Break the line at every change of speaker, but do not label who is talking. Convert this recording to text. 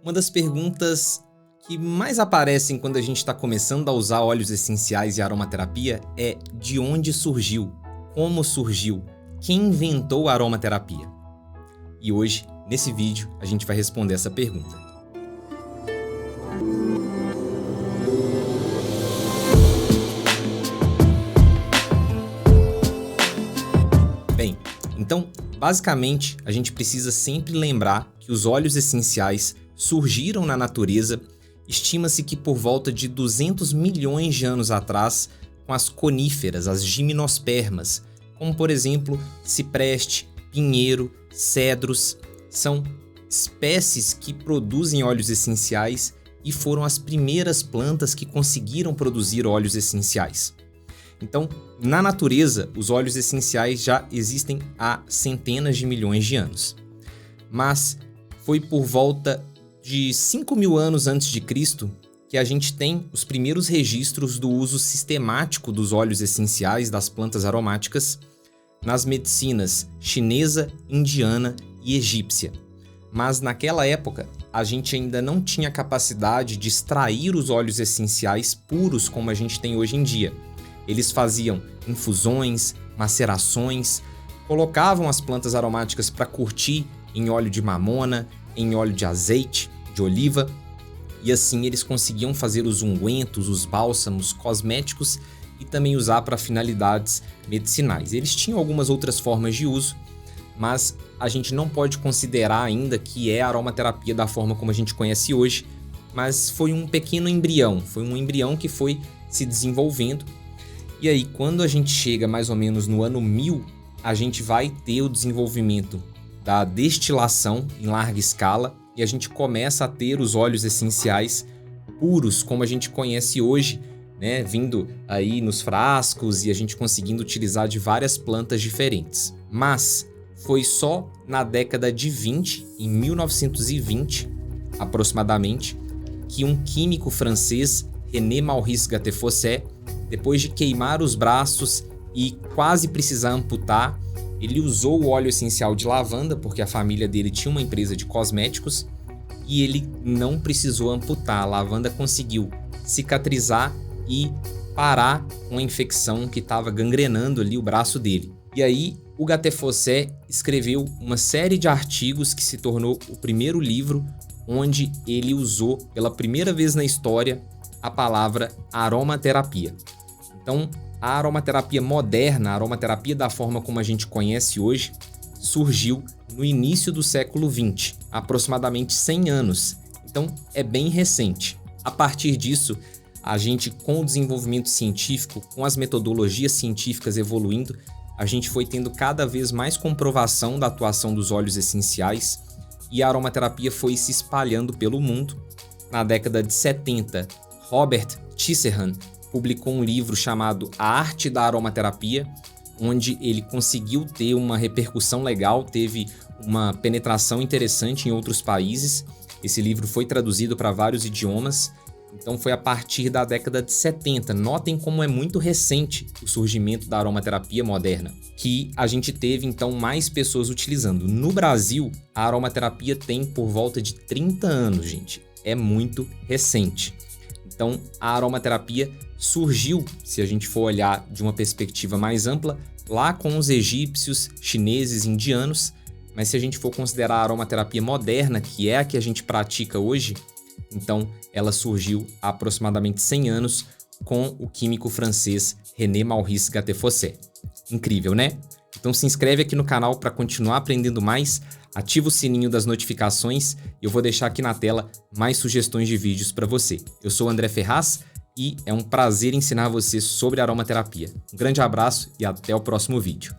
Uma das perguntas que mais aparecem quando a gente está começando a usar óleos essenciais e aromaterapia é: de onde surgiu? Como surgiu? Quem inventou a aromaterapia? E hoje, nesse vídeo, a gente vai responder essa pergunta. Bem, então, basicamente, a gente precisa sempre lembrar que os óleos essenciais surgiram na natureza. Estima-se que por volta de 200 milhões de anos atrás, com as coníferas, as gimnospermas, como por exemplo cipreste, pinheiro, cedros, são espécies que produzem óleos essenciais e foram as primeiras plantas que conseguiram produzir óleos essenciais. Então, na natureza, os óleos essenciais já existem há centenas de milhões de anos. Mas foi por volta de 5.000 anos antes de Cristo que a gente tem os primeiros registros do uso sistemático dos óleos essenciais das plantas aromáticas nas medicinas chinesa, indiana e egípcia. Mas naquela época, a gente ainda não tinha capacidade de extrair os óleos essenciais puros como a gente tem hoje em dia. Eles faziam infusões, macerações, colocavam as plantas aromáticas para curtir em óleo de mamona, em óleo de azeite, de oliva, e assim eles conseguiam fazer os ungüentos, os bálsamos, cosméticos e também usar para finalidades medicinais. Eles tinham algumas outras formas de uso, mas a gente não pode considerar ainda que é a aromaterapia da forma como a gente conhece hoje, mas foi um pequeno embrião, foi um embrião que foi se desenvolvendo. E aí, quando a gente chega mais ou menos no ano 1000, a gente vai ter o desenvolvimento da destilação em larga escala e a gente começa a ter os óleos essenciais puros, como a gente conhece hoje, né? Vindo aí nos frascos e a gente conseguindo utilizar de várias plantas diferentes. Mas foi só na década de 20, em 1920 aproximadamente, que um químico francês, René Maurice Gattefossé, depois de queimar os braços e quase precisar amputar, ele usou o óleo essencial de lavanda, porque a família dele tinha uma empresa de cosméticos, e ele não precisou amputar. A lavanda conseguiu cicatrizar e parar com a infecção que estava gangrenando ali o braço dele. E aí, o Gattefossé escreveu uma série de artigos que se tornou o primeiro livro onde ele usou pela primeira vez na história a palavra aromaterapia. Então, a aromaterapia moderna, a aromaterapia da forma como a gente conhece hoje, surgiu no início do século XX, aproximadamente 100 anos. Então, é bem recente. A partir disso, a gente, com o desenvolvimento científico, com as metodologias científicas evoluindo, a gente foi tendo cada vez mais comprovação da atuação dos óleos essenciais e a aromaterapia foi se espalhando pelo mundo. Na década de 70, Robert Tisserand publicou um livro chamado A Arte da Aromaterapia, onde ele conseguiu ter uma repercussão legal, teve uma penetração interessante em outros países. Esse livro foi traduzido para vários idiomas, então foi a partir da década de 70. Notem como é muito recente o surgimento da aromaterapia moderna, que a gente teve então mais pessoas utilizando. No Brasil, a aromaterapia tem por volta de 30 anos, gente. É muito recente. Então, a aromaterapia surgiu, se a gente for olhar de uma perspectiva mais ampla, lá com os egípcios, chineses, indianos, mas se a gente for considerar a aromaterapia moderna, que é a que a gente pratica hoje, então ela surgiu há aproximadamente 100 anos com o químico francês René Maurice Gattefossé. Incrível, né? Então se inscreve aqui no canal para continuar aprendendo mais, ativa o sininho das notificações e eu vou deixar aqui na tela mais sugestões de vídeos para você. Eu sou o André Ferraz e é um prazer ensinar você sobre aromaterapia. Um grande abraço e até o próximo vídeo.